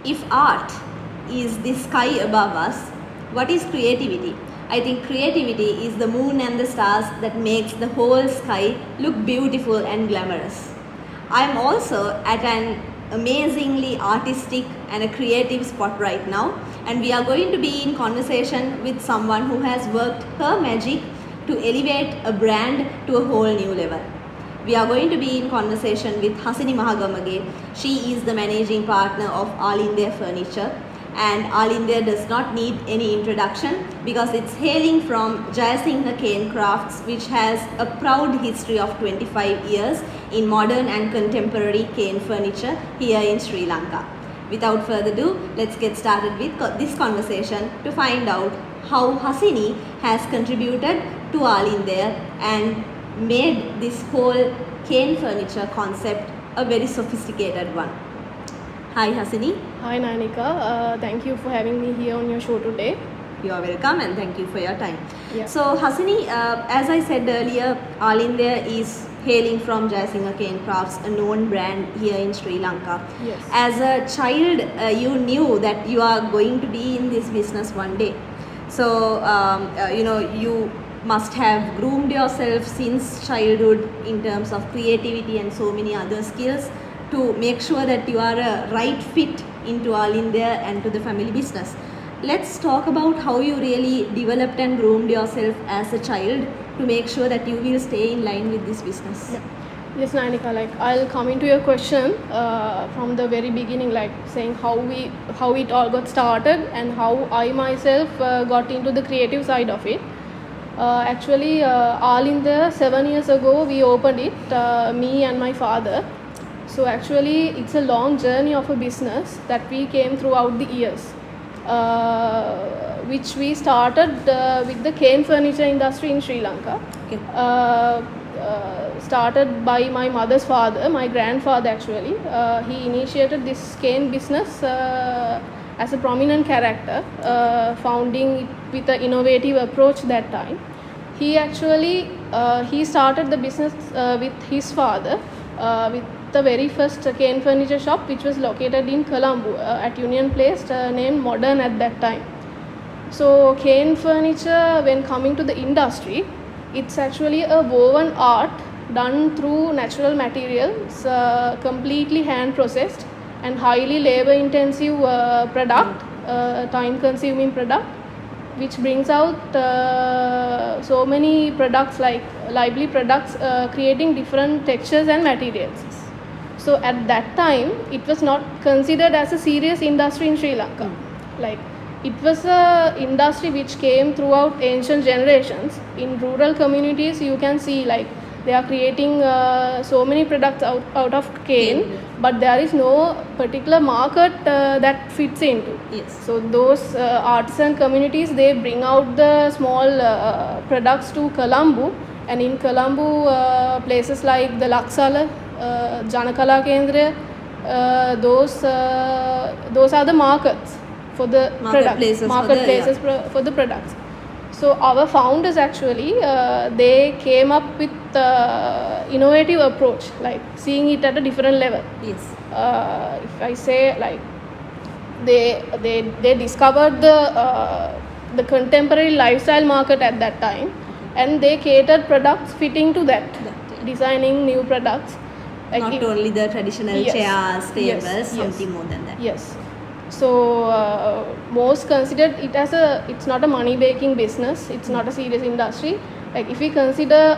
if art is the sky above us, what is creativity? I think creativity is the moon and the stars that makes the whole sky look beautiful and glamorous. I am also at an amazingly artistic and a creative spot right now, and we are going to be in conversation with someone who has worked her magic to elevate a brand to a whole new level. We are going to be in conversation with Hasini Mahagamage. She is the managing partner of Aalindaya Furniture, and Aalindaya does not need any introduction because it's hailing from Jayasinghe Cane Crafts, which has a proud history of 25 years in modern and contemporary cane furniture here in Sri Lanka. Without further ado, let's get started with this conversation to find out how Hasini has contributed to Aalindaya and made this whole cane furniture concept a very sophisticated one. Hi Hasini. Hi Nanika, thank you for having me here on your show today. You are welcome and thank you for your time. Yeah. So Hasini, as I said earlier, Aalindaya is hailing from Jayasinghe Cane Crafts, a known brand here in Sri Lanka. Yes. As a child, you knew that you are going to be in this business one day. So, you must have groomed yourself since childhood in terms of creativity and so many other skills to make sure that you are a right fit into Aalindaya and to the family business. Let's talk about how you really developed and groomed yourself as a child to make sure that you will stay in line with this business. Yeah. Yes, Nanika, I'll come into your question from the very beginning, saying how it all got started and how I myself got into the creative side of it. Actually, Aalindaya 7 years ago we opened it, me and my father. So actually it's a long journey of a business that we came throughout the years, which we started with the cane furniture industry in Sri Lanka. Okay. Started by my mother's father, my grandfather actually. He initiated this cane business as a prominent character, founding it with an innovative approach that time. He actually he started the business with his father with the very first cane furniture shop, which was located in Colombo at Union Place, named Modern at that time. So cane furniture, when coming to the industry, it's actually a woven art done through natural materials, completely hand processed and highly labor intensive product, time consuming product, which brings out so many products, like lively products, creating different textures and materials. So at that time it was not considered as a serious industry in Sri Lanka. It was a industry which came throughout ancient generations. In rural communities you can see they are creating so many products out of cane, but there is no particular market that fits into. Yes. So those artisan communities, they bring out the small products to Colombo, and in Colombo places like the Laksala, Janakala Kendra, those are the markets for the marketplaces for the products. So our founders actually they came up with innovative approach, seeing it at a different level. Yes. If I say they discovered the contemporary lifestyle market at that time, and they catered products fitting to that, designing new products. Not only the traditional chairs, tables, something more than that. Yes. So most considered it as it's not a money making business, it's not a serious industry. If we consider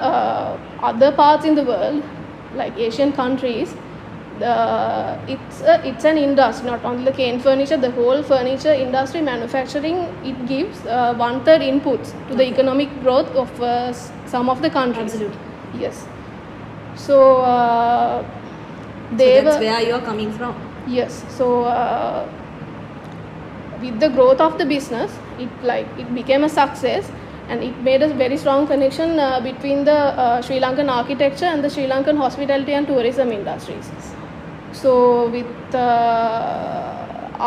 other parts in the world, like Asian countries, it's an industry, not only the cane furniture, the whole furniture industry manufacturing, it gives 1/3 inputs to the economic growth of some of the countries. Absolutely. Yes. So that's where you are coming from. Yes. So with the growth of the business, it became a success, and it made a very strong connection between the Sri Lankan architecture and the Sri Lankan hospitality and tourism industries. So with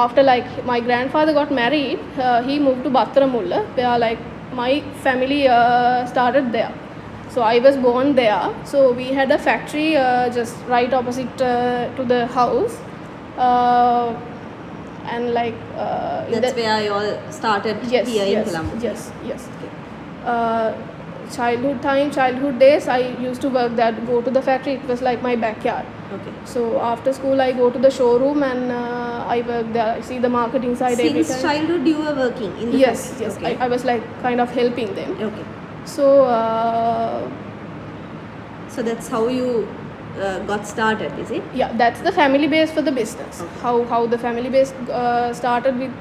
after my grandfather got married, he moved to Battaramulla, where my family started there. So I was born there. So we had a factory just right opposite to the house. and like That's where I all started yes, here in yes, Colombo. yes, yes. Childhood days, I used to work there, go to the factory. It was like my backyard. Okay. So after school, I go to the showroom and I work there. I see the marketing side every Since time. childhood you were working in the Yes, factory? yes. Okay. I was like kind of helping them. Okay. So So that's how you got started, is it? yeah, that's the family base for the business. Okay. How the family base started with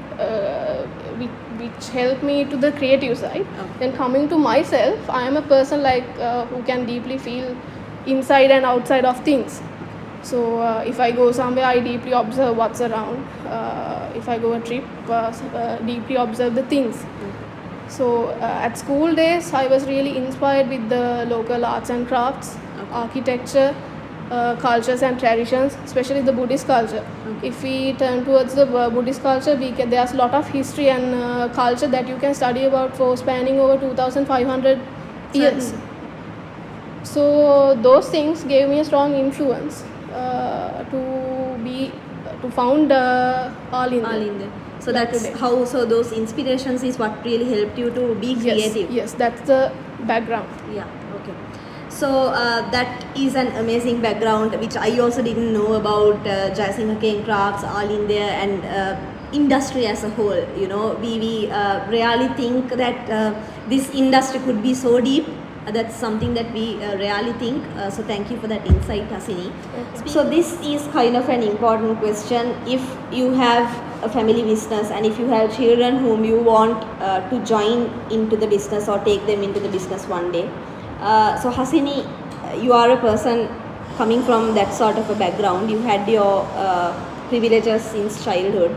which helped me to the creative side. Okay. Then coming to myself, I am a person like who can deeply feel inside and outside of things. So if I go somewhere, I deeply observe what's around. If I go a trip, deeply observe the things. So at school days, I was really inspired with the local arts and crafts, architecture, cultures and traditions, especially the Buddhist culture. Okay. If we turn towards the Buddhist culture, there's a lot of history and culture that you can study about for spanning over 2,500 years. Certainly. So those things gave me a strong influence to found Aalindaya. So that's today. how. So those inspirations is what really helped you to be creative. Yes, that's the background. Yeah. Okay. So that is an amazing background, which I also didn't know about Jayasinghe Cane Crafts, Aalindaya, and industry as a whole. You know, we really think that this industry could be so deep. That's something that we really think. So thank you for that insight, Hasini. Okay. So this is kind of an important question. If you have a family business and if you have children whom you want to join into the business or take them into the business one day. So Hasini, you are a person coming from that sort of a background. You had your privileges since childhood.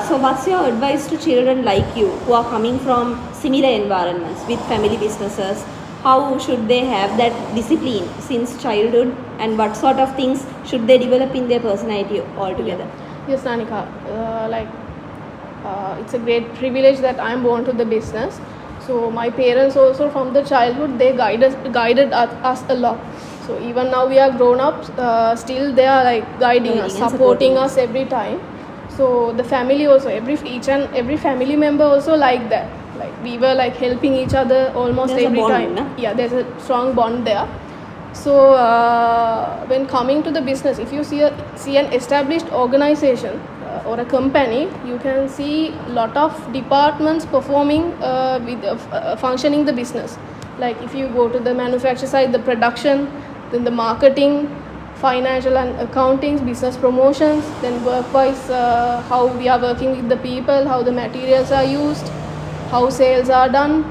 So what's your advice to children like you who are coming from similar environments with family businesses? How should they have that discipline since childhood, and what sort of things should they develop in their personality altogether? Yes, Nanika. It's a great privilege that I'm born to the business. So my parents also from the childhood, they guided us a lot. So even now we are grown up, still they are like guiding us, supporting us every time. So the family also, each and every family member also like that. Like we were like helping each other almost There's every a time. bond, no? Yeah, there's a strong bond there. So when coming to the business, if you see an established organization or a company, you can see lot of departments performing functioning the business. Like if you go to the manufacturer side, the production, then the marketing, financial and accounting, business promotions, then work-wise, how we are working with the people, how the materials are used, how sales are done,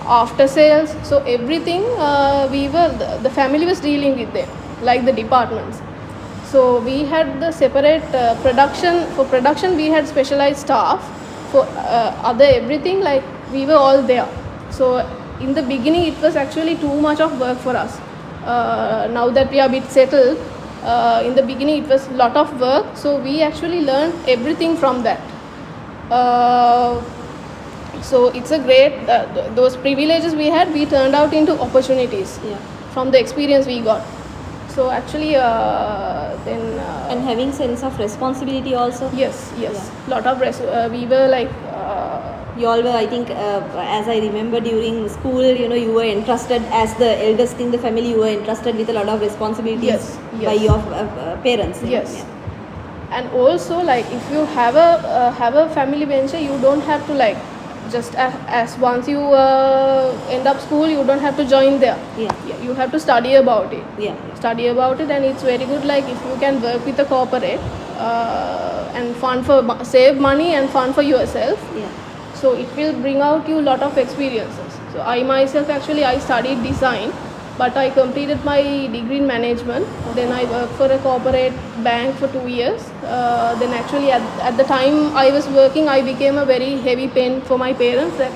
after sales. So everything the family was dealing with them, like the departments. So we had the separate production. For production, we had specialized staff. For other everything, like we were all there. So in the beginning, it was actually too much of work for us. Now that we are a bit settled, in the beginning it was a lot of work. So we actually learned everything from that. So it's a great, those privileges we had, we turned out into opportunities from the experience we got. So actually then... and having sense of responsibility also? Yes. Lot of, we were like... you all were, I think, as I remember during school, you were entrusted as the eldest in the family, you were entrusted with a lot of responsibilities by your parents. Yes. Yeah. And also, like, if you have a family venture, you don't have to like just as once you end up school, you don't have to join there. You have to study about it. Study about it, and it's very good. Like if you can work with a corporate and save money and fund for yourself. So it will bring out you a lot of experiences. So I myself actually I studied design, but I completed my degree in management. Then I worked for a corporate bank for 2 years. Then actually at the time I was working, I became a very heavy pain for my parents. That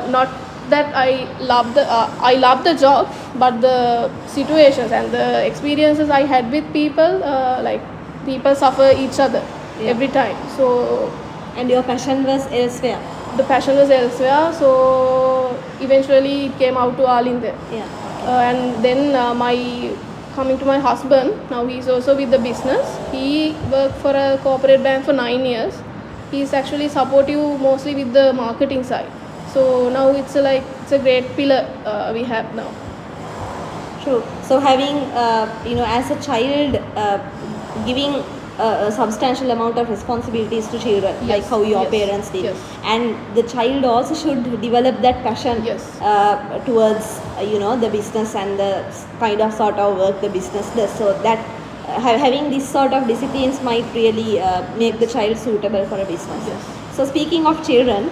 not that I love the job, but the situations and the experiences I had with people, like people suffer each other every time. So. And your passion was elsewhere? The passion was elsewhere, so eventually it came out to Aalindaya. And then my coming to my husband, now he's also with the business. He worked for a corporate bank for 9 years. He's actually supportive mostly with the marketing side. So now it's a great pillar we have now. True. So having, as a child, giving a substantial amount of responsibilities to children, Yes, like how your yes, parents did, yes. and the child also should develop that passion Yes. towards, the business and the kind of sort of work the business does. So that having this sort of disciplines might really make the child suitable for a business. Yes. So speaking of children,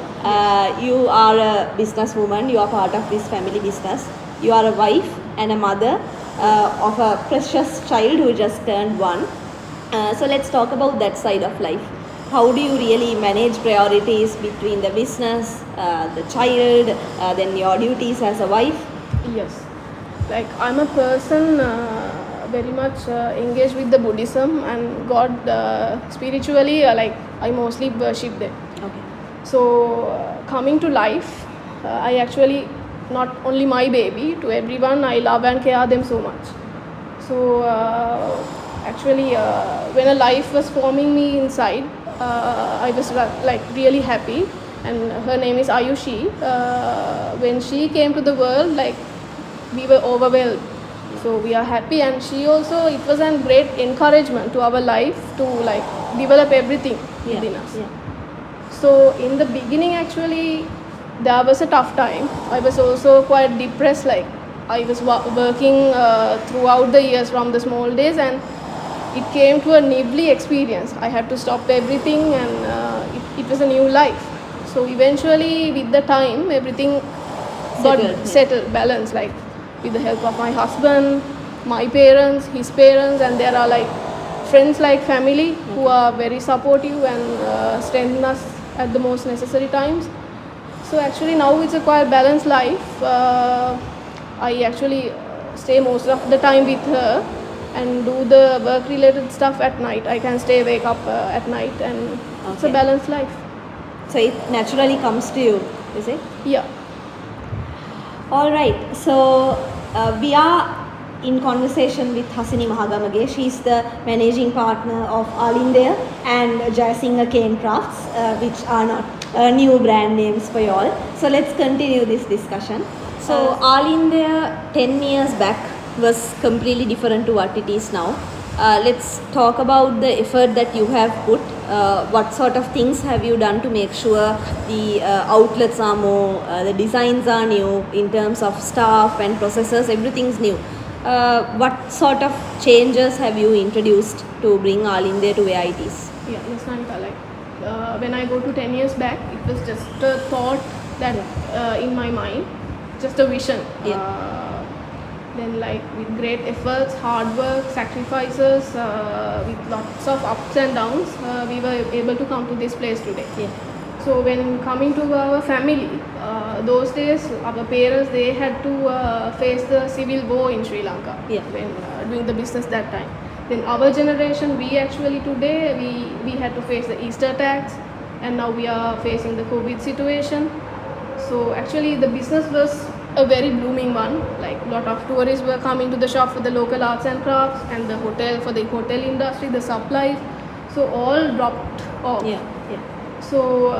you are a businesswoman. You are part of this family business. You are a wife and a mother of a precious child who just turned 1. So let's talk about that side of life. How do you really manage priorities between the business, the child, then your duties as a wife? Yes, like I'm a person very much engaged with the Buddhism and God spiritually. I mostly worship them. Okay. So coming to life, I actually not only my baby, to everyone I love and care them so much. So actually, when a life was forming me inside, I was really happy. And her name is Ayushi. When she came to the world, we were overwhelmed. So we are happy, and she also, it was a great encouragement to our life to develop everything within us. Yeah. So in the beginning, actually, there was a tough time. I was also quite depressed. I was working throughout the years from the small days, and it came to a nibbly experience. I had to stop everything, and it was a new life. So eventually, with the time, everything got settled, balanced. With the help of my husband, my parents, his parents, and there are friends like family who are very supportive and strengthen us at the most necessary times. So actually now it's a quite balanced life. I actually stay most of the time with her and do the work related stuff at night. I can wake up at night, and it's a balanced life. So it naturally comes to you, is it? Yeah. All right. So we are in conversation with Hasini Mahagamage. She is the managing partner of Aalindaya and Jayasinghe Cane Crafts, which are not new brand names for you all. So let's continue this discussion. So Aalindaya 10 years back was completely different to what it is now. Let's talk about the effort that you have put. What sort of things have you done to make sure the outlets are more, the designs are new in terms of staff and processes, everything's new. What sort of changes have you introduced to bring Aalindaya to where it is? Yeah, yes, Nanika. When I go to 10 years back, it was just a thought that in my mind, just a vision. Then with great efforts, hard work, sacrifices, with lots of ups and downs, we were able to come to this place today. So when coming to our family, those days our parents, they had to face the civil war in Sri Lanka when doing the business that time. Then our generation, we actually today, we had to face the Easter attacks, and now we are facing the COVID situation. So actually the business was a very blooming one. Lot of tourists were coming to the shop for the local arts and crafts, and the hotel for the hotel industry, the supplies. So all dropped off. So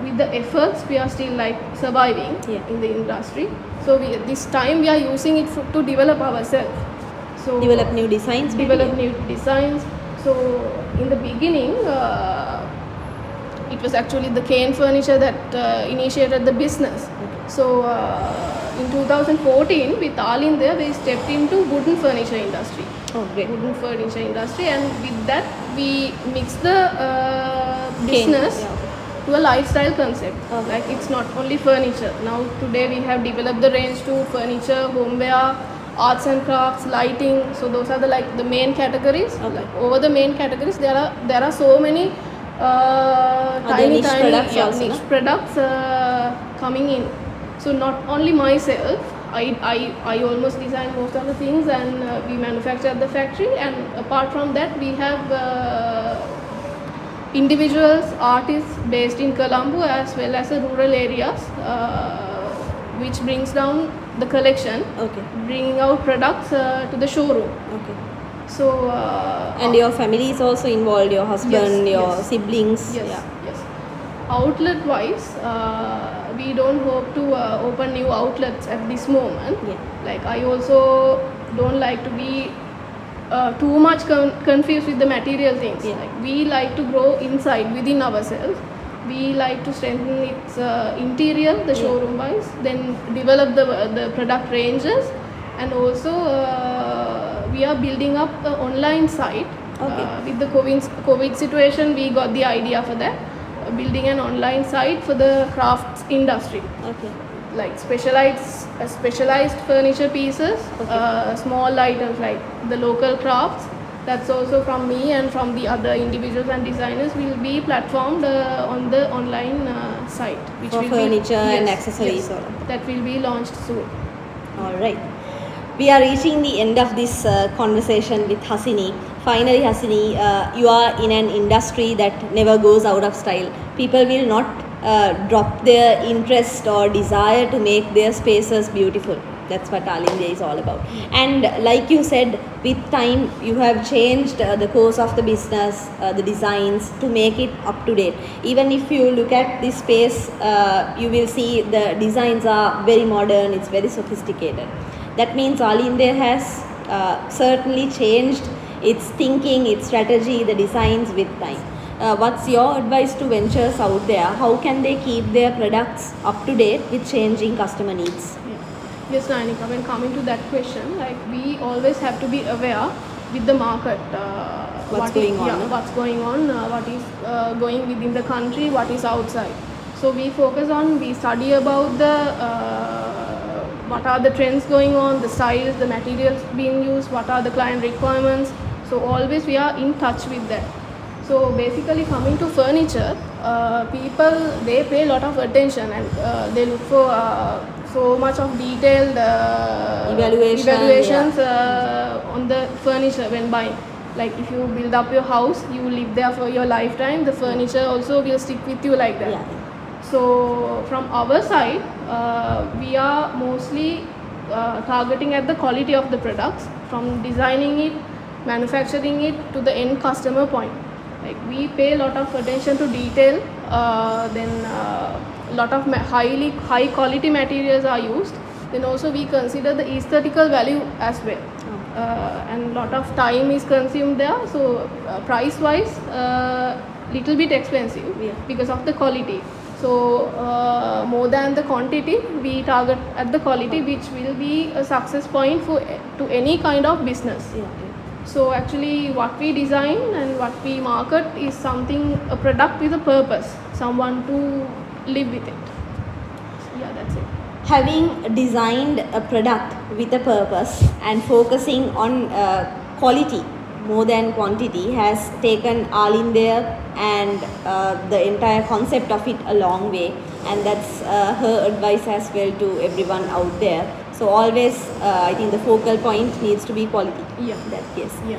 with the efforts, we are still surviving in the industry. So this time we are using it to develop ourselves. So develop new designs. So in the beginning, it was actually the cane furniture that initiated the business. So in 2014, with Aalindaya, we stepped into wooden furniture industry. Oh, great. Wooden furniture industry, and with that we mixed the business to a lifestyle concept. It's not only furniture. Now today we have developed the range to furniture, homeware, arts and crafts, lighting. So those are the main categories. Over the main categories, there are so many tiny niche products coming in. So not only myself, I almost design most of the things, and we manufacture at the factory. And apart from that, we have individuals, artists based in Colombo as well as the rural areas, which brings down the collection, Okay. bringing out products to the showroom. Okay. So And your family is also involved, your husband, Yes, your yes. siblings. Yes, Yeah. yes. Outlet wise, we don't hope to open new outlets at this moment. Yeah. Like I also don't like to be too much confused with the material things. Yeah. Like we like to grow inside within ourselves. We like to strengthen its interior, the showroom wise, then develop the product ranges, and also we are building up an online site. Okay. With the COVID situation, we got the idea for that, building an online site for the crafts industry, Okay. like specialized furniture pieces, small items like the local crafts. That's also from me and from the other individuals and designers will be platformed on the online site, which For will furniture and yes, accessories. yes, that will be launched soon. All right. We are reaching the end of this conversation with Hasini. Finally, Hasini, you are in an industry that never goes out of style. People will not drop their interest or desire to make their spaces beautiful. That's what Aalindaya is all about. And like you said, with time you have changed the course of the business, the designs to make it up to date. Even if you look at this space, you will see the designs are very modern, it's very sophisticated. That means Aalindaya has certainly changed its thinking, its strategy, the designs with time. What's your advice to ventures out there? How can they keep their products up to date with changing customer needs? Yes, Nanika, when coming to that question, like we always have to be aware with the market. What's going on? Yeah, what's going on, what is going within the country, what is outside. So we study about what are the trends going on, the styles, the materials being used, what are the client requirements. So always we are in touch with that. So basically coming to furniture, people, they pay a lot of attention and they look for so much of detailed evaluations on the furniture when buying. Like if you build up your house, you live there for your lifetime, the furniture also will stick with you like that. Yeah. So from our side, we are mostly targeting at the quality of the products, from designing it, manufacturing it to the end customer point. Like we pay a lot of attention to detail, then lot of high quality materials are used. Then also we consider the aesthetical value as well, and lot of time is consumed there. So price wise, little bit expensive because of the quality. So more than the quantity, we target at the quality, which will be a success point to any kind of business. So actually what we design and what we market is something, a product with a purpose, someone to live with it. So yeah, that's it. Having designed a product with a purpose and focusing on quality more than quantity has taken Aalindaya and the entire concept of it a long way, and that's her advice as well to everyone out there. So always I think the focal point needs to be quality. Yeah. In that case. Yeah.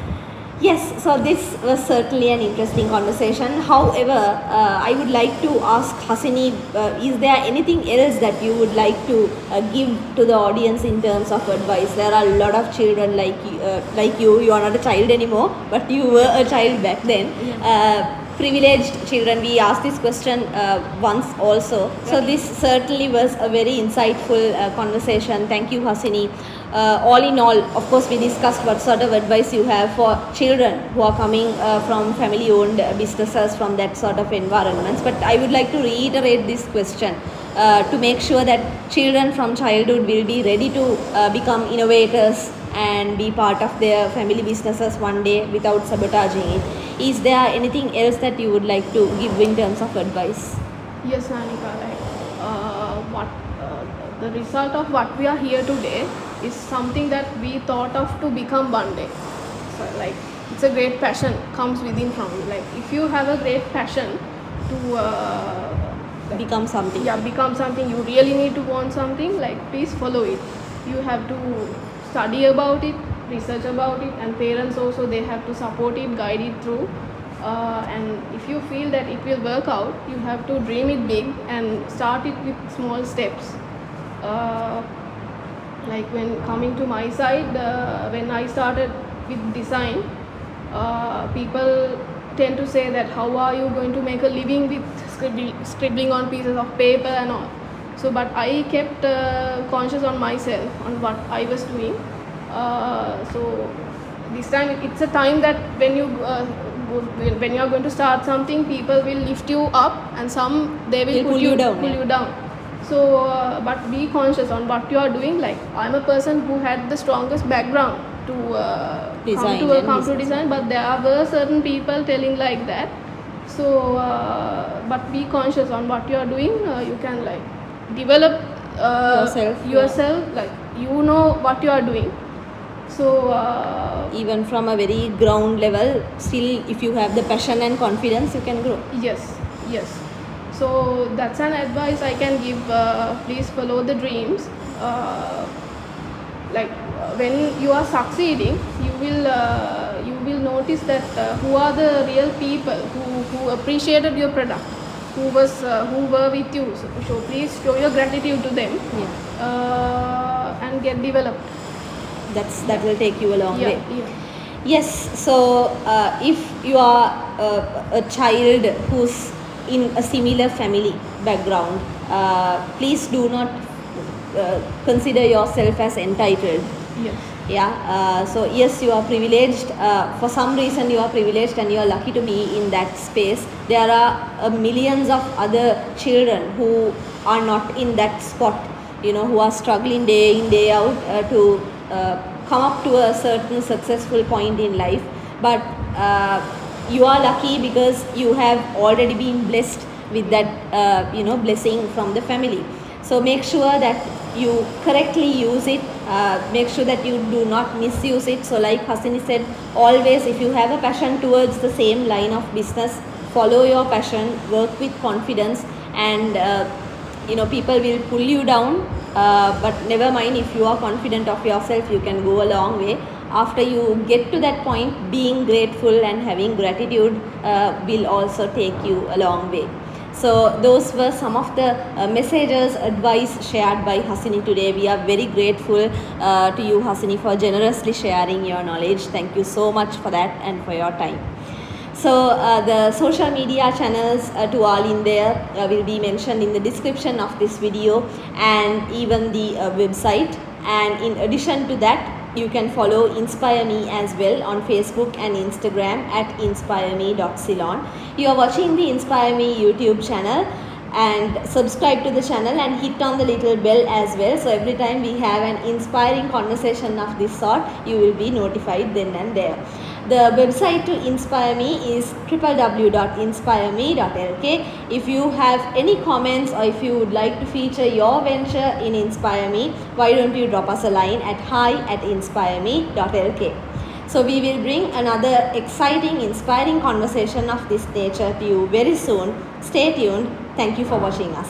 Yes, so this was certainly an interesting conversation. However, I would like to ask Hasini, is there anything else that you would like to give to the audience in terms of advice? There are a lot of children like you. You are not a child anymore, but you were a child back then. Privileged children, we asked this question once also. So this certainly was a very insightful conversation. Thank you, Hasini. All in all, of course, we discussed what sort of advice you have for children who are coming from family-owned businesses, from that sort of environments. But I would like to reiterate this question to make sure that children from childhood will be ready to become innovators and be part of their family businesses one day without sabotaging it. Is there anything else that you would like to give in terms of advice? Yes, Nanika, the result of what we are here today is something that we thought of to become one day. So it's a great passion comes within from you. Like if you have a great passion to become something. Yeah, become something, you really need to want something, like please follow it. You have to study about it, research about it, and parents also, they have to support it, guide it through. And if you feel that it will work out, you have to dream it big and start it with small steps. Like when coming to my side, when I started with design, people tend to say that how are you going to make a living with scribbling on pieces of paper and all. So but I kept conscious on myself on what I was doing. So this time it's a time that when you when you are going to start something, people will lift you up and some they will pull you down. pull you down. So but be conscious on what you are doing. Like I'm a person who had the strongest background to come to design, but there were certain people telling like that. So but be conscious on what you are doing. You can like develop yourself like you know what you are doing. So even from a very ground level, still if you have the passion and confidence, you can grow. Yes. So that's an advice I can give. Please follow the dreams. Like when you are succeeding, you will notice that who are the real people who appreciated your product, who were with you. So please show your gratitude to them. And get developed. That will take you a long way. Yeah. Yes, so if you are a child who's in a similar family background, please do not consider yourself as entitled. Yes. So yes, you are privileged. For some reason you are privileged and you are lucky to be in that space. There are millions of other children who are not in that spot, who are struggling day in day out to come up to a certain successful point in life. But you are lucky because you have already been blessed with that blessing from the family. So make sure that you correctly use it. Make sure that you do not misuse it. So like Hasini said, always if you have a passion towards the same line of business, follow your passion, work with confidence, and people will pull you down, but never mind. If you are confident of yourself, you can go a long way. After you get to that point, being grateful and having gratitude will also take you a long way. So those were some of the messages, advice shared by Hasini today. We are very grateful to you, Hasini, for generously sharing your knowledge. Thank you so much for that and for your time. So the social media channels to Aalindaya will be mentioned in the description of this video, and even the website. And in addition to that, you can follow Inspire Me as well on Facebook and Instagram at inspireme.ceylon. You are watching the Inspire Me YouTube channel, and subscribe to the channel and hit on the little bell as well. So every time we have an inspiring conversation of this sort, you will be notified then and there. The website to Inspire Me is www.inspireme.lk. If you have any comments or if you would like to feature your venture in Inspire Me, why don't you drop us a line at hi@inspireme.lk. So we will bring another exciting, inspiring conversation of this nature to you very soon. Stay tuned. Thank you for watching us.